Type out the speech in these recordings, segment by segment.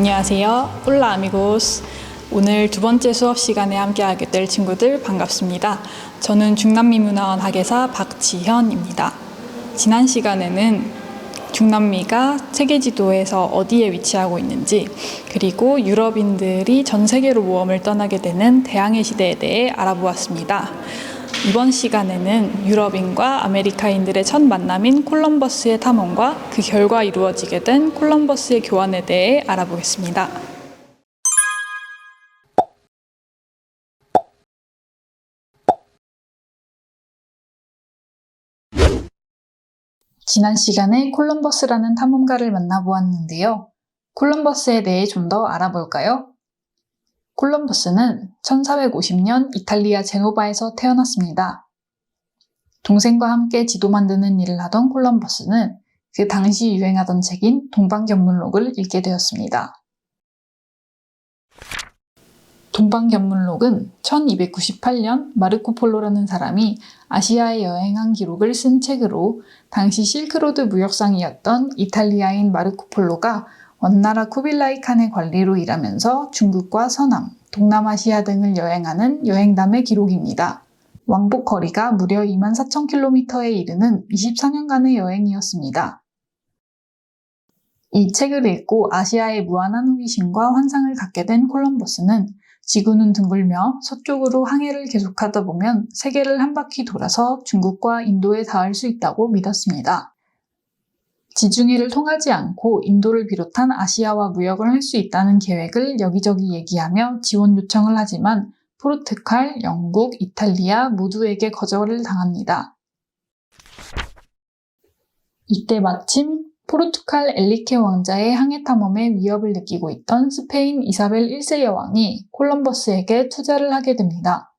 안녕하세요. 올라 아미고스. 오늘 두 번째 수업 시간에 함께하게 될 친구들 반갑습니다. 저는 중남미문화원 학예사 박지현입니다. 지난 시간에는 중남미가 세계지도에서 어디에 위치하고 있는지, 그리고 유럽인들이 전 세계로 모험을 떠나게 되는 대항해 시대에 대해 알아보았습니다. 이번 시간에는 유럽인과 아메리카인들의 첫 만남인 콜럼버스의 탐험과 그 결과 이루어지게 된 콜럼버스의 교환에 대해 알아보겠습니다. 지난 시간에 콜럼버스라는 탐험가를 만나보았는데요. 콜럼버스에 대해 좀 더 알아볼까요? 콜럼버스는 1450년 이탈리아 제노바에서 태어났습니다. 동생과 함께 지도 만드는 일을 하던 콜럼버스는 그 당시 유행하던 책인 동방견문록을 읽게 되었습니다. 동방견문록은 1298년 마르코 폴로라는 사람이 아시아에 여행한 기록을 쓴 책으로, 당시 실크로드 무역상이었던 이탈리아인 마르코 폴로가 원나라 쿠빌라이 칸의 관리로 일하면서 중국과 서남, 동남아시아 등을 여행하는 여행담의 기록입니다. 왕복 거리가 무려 24,000km에 이르는 24년간의 여행이었습니다. 이 책을 읽고 아시아의 무한한 호기심과 환상을 갖게 된 콜럼버스는 지구는 둥글며 서쪽으로 항해를 계속하다 보면 세계를 한 바퀴 돌아서 중국과 인도에 닿을 수 있다고 믿었습니다. 지중해를 통하지 않고 인도를 비롯한 아시아와 무역을 할 수 있다는 계획을 여기저기 얘기하며 지원 요청을 하지만 포르투갈, 영국, 이탈리아 모두에게 거절을 당합니다. 이때 마침 포르투갈 엘리케 왕자의 항해 탐험에 위협을 느끼고 있던 스페인 이사벨 1세 여왕이 콜럼버스에게 투자를 하게 됩니다.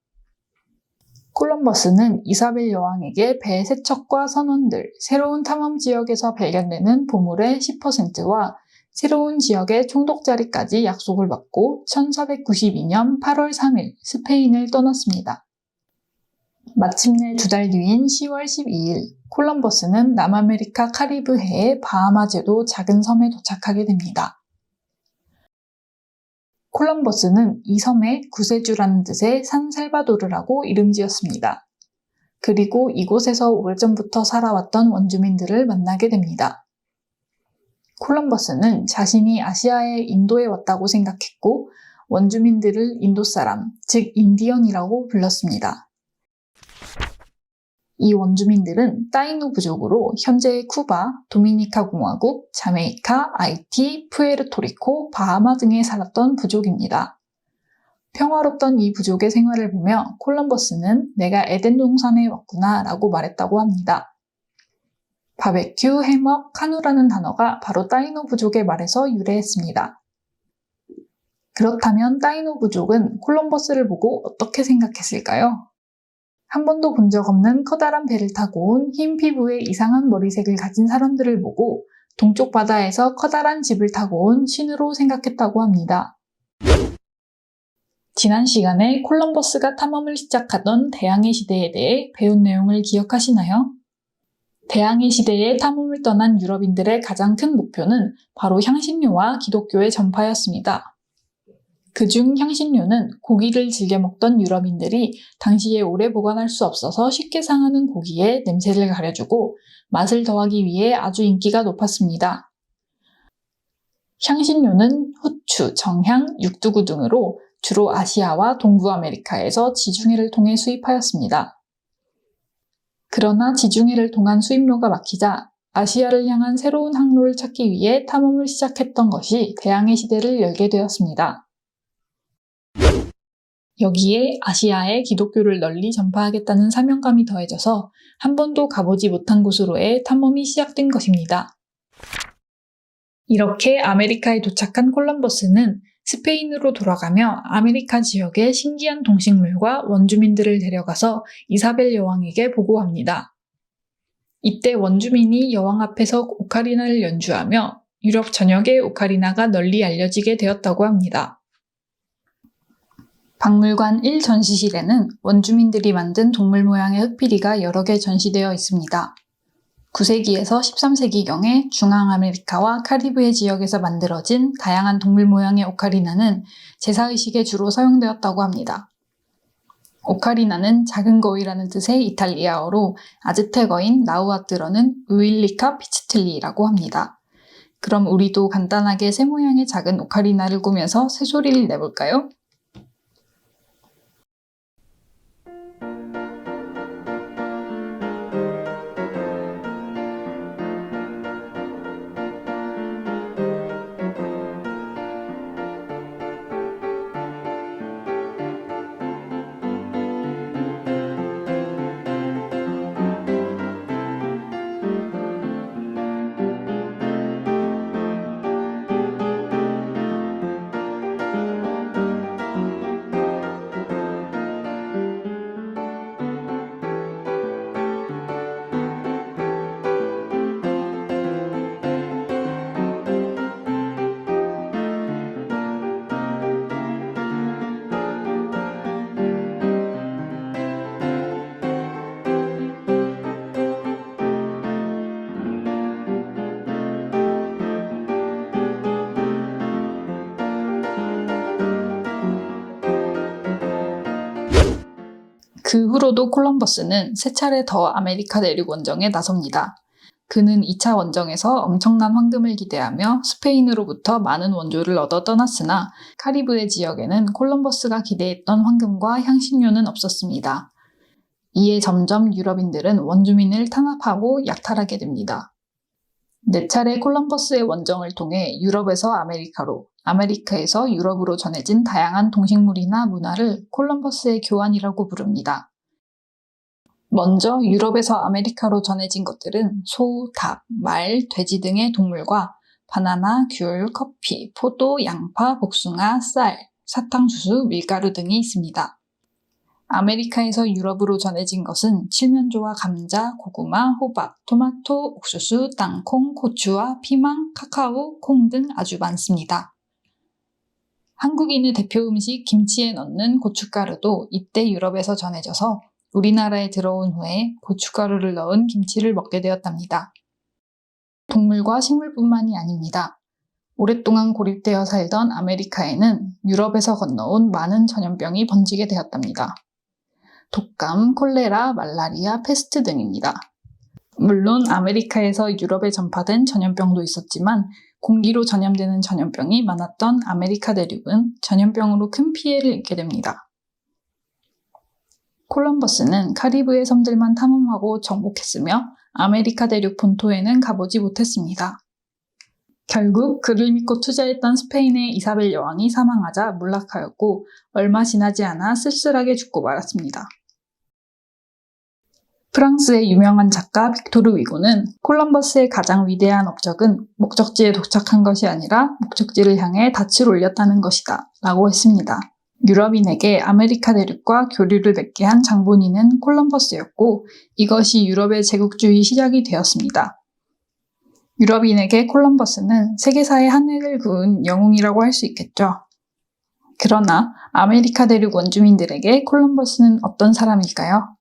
콜럼버스는 이사벨 여왕에게 배의 세척과 선원들, 새로운 탐험 지역에서 발견되는 보물의 10%와 새로운 지역의 총독자리까지 약속을 받고 1492년 8월 3일 스페인을 떠났습니다. 마침내 2달 뒤인 10월 12일, 콜럼버스는 남아메리카 카리브해의 바하마 제도 작은 섬에 도착하게 됩니다. 콜럼버스는 이 섬에 구세주라는 뜻의 산살바도르라고 이름 지었습니다. 그리고 이곳에서 오래전부터 살아왔던 원주민들을 만나게 됩니다. 콜럼버스는 자신이 아시아의 인도에 왔다고 생각했고 원주민들을 인도 사람, 즉 인디언이라고 불렀습니다. 이 원주민들은 타이노 부족으로 현재의 쿠바, 도미니카 공화국, 자메이카, 아이티, 푸에르토리코, 바하마 등에 살았던 부족입니다. 평화롭던 이 부족의 생활을 보며 콜럼버스는 내가 에덴 동산에 왔구나 라고 말했다고 합니다. 바베큐, 해먹, 카누라는 단어가 바로 타이노 부족의 말에서 유래했습니다. 그렇다면 타이노 부족은 콜럼버스를 보고 어떻게 생각했을까요? 한 번도 본 적 없는 커다란 배를 타고 온 흰 피부에 이상한 머리색을 가진 사람들을 보고 동쪽 바다에서 커다란 집을 타고 온 신으로 생각했다고 합니다. 지난 시간에 콜럼버스가 탐험을 시작하던 대항해 시대에 대해 배운 내용을 기억하시나요? 대항해 시대에 탐험을 떠난 유럽인들의 가장 큰 목표는 바로 향신료와 기독교의 전파였습니다. 그중 향신료는 고기를 즐겨 먹던 유럽인들이 당시에 오래 보관할 수 없어서 쉽게 상하는 고기에 냄새를 가려주고 맛을 더하기 위해 아주 인기가 높았습니다. 향신료는 후추, 정향, 육두구 등으로 주로 아시아와 동부 아메리카에서 지중해를 통해 수입하였습니다. 그러나 지중해를 통한 수입로가 막히자 아시아를 향한 새로운 항로를 찾기 위해 탐험을 시작했던 것이 대항해 시대를 열게 되었습니다. 여기에 아시아에 기독교를 널리 전파하겠다는 사명감이 더해져서 한 번도 가보지 못한 곳으로의 탐험이 시작된 것입니다. 이렇게 아메리카에 도착한 콜럼버스는 스페인으로 돌아가며 아메리카 지역의 신기한 동식물과 원주민들을 데려가서 이사벨 여왕에게 보고합니다. 이때 원주민이 여왕 앞에서 오카리나를 연주하며 유럽 전역에 오카리나가 널리 알려지게 되었다고 합니다. 박물관 1 전시실에는 원주민들이 만든 동물 모양의 흙피리가 여러 개 전시되어 있습니다. 9세기에서 13세기경에 중앙아메리카와 카리브해 지역에서 만들어진 다양한 동물 모양의 오카리나는 제사의식에 주로 사용되었다고 합니다. 오카리나는 작은 거위라는 뜻의 이탈리아어로 아즈텍어인 나우아트어는 우일리카 피치틀리라고 합니다. 그럼 우리도 간단하게 새 모양의 작은 오카리나를 꾸며서 새소리를 내볼까요? 그 후로도 콜럼버스는 세 차례 더 아메리카 대륙 원정에 나섭니다. 그는 2차 원정에서 엄청난 황금을 기대하며 스페인으로부터 많은 원조를 얻어 떠났으나 카리브해 지역에는 콜럼버스가 기대했던 황금과 향신료는 없었습니다. 이에 점점 유럽인들은 원주민을 탄압하고 약탈하게 됩니다. 4차례 콜럼버스의 원정을 통해 유럽에서 아메리카로, 아메리카에서 유럽으로 전해진 다양한 동식물이나 문화를 콜럼버스의 교환이라고 부릅니다. 먼저 유럽에서 아메리카로 전해진 것들은 소, 닭, 말, 돼지 등의 동물과 바나나, 귤, 커피, 포도, 양파, 복숭아, 쌀, 사탕수수, 밀가루 등이 있습니다. 아메리카에서 유럽으로 전해진 것은 칠면조와 감자, 고구마, 호박, 토마토, 옥수수, 땅콩, 고추와 피망, 카카오, 콩 등 아주 많습니다. 한국인의 대표 음식 김치에 넣는 고춧가루도 이때 유럽에서 전해져서 우리나라에 들어온 후에 고춧가루를 넣은 김치를 먹게 되었답니다. 동물과 식물뿐만이 아닙니다. 오랫동안 고립되어 살던 아메리카에는 유럽에서 건너온 많은 전염병이 번지게 되었답니다. 독감, 콜레라, 말라리아, 페스트 등입니다. 물론 아메리카에서 유럽에 전파된 전염병도 있었지만 공기로 전염되는 전염병이 많았던 아메리카 대륙은 전염병으로 큰 피해를 입게 됩니다. 콜럼버스는 카리브해 섬들만 탐험하고 정복했으며 아메리카 대륙 본토에는 가보지 못했습니다. 결국 그를 믿고 투자했던 스페인의 이사벨 여왕이 사망하자 몰락하였고 얼마 지나지 않아 쓸쓸하게 죽고 말았습니다. 프랑스의 유명한 작가 빅토르 위고는 콜럼버스의 가장 위대한 업적은 목적지에 도착한 것이 아니라 목적지를 향해 닻을 올렸다는 것이다 라고 했습니다. 유럽인에게 아메리카 대륙과 교류를 맺게 한 장본인은 콜럼버스였고 이것이 유럽의 제국주의 시작이 되었습니다. 유럽인에게 콜럼버스는 세계사의 한 획을 그은 영웅이라고 할 수 있겠죠. 그러나 아메리카 대륙 원주민들에게 콜럼버스는 어떤 사람일까요?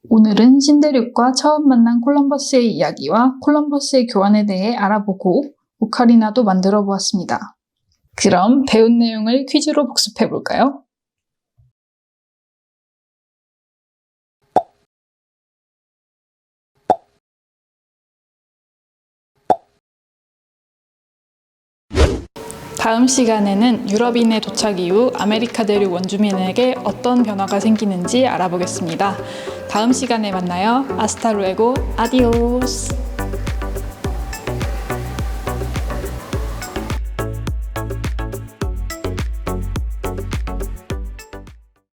오늘은 신대륙과 처음 만난 콜럼버스의 이야기와 콜럼버스의 교환에 대해 알아보고 오카리나도 만들어 보았습니다. 그럼 배운 내용을 퀴즈로 복습해 볼까요? 다음 시간에는 유럽인의 도착 이후 아메리카 대륙 원주민에게 어떤 변화가 생기는지 알아보겠습니다. 다음 시간에 만나요. 아스타 루에고, 아디오스!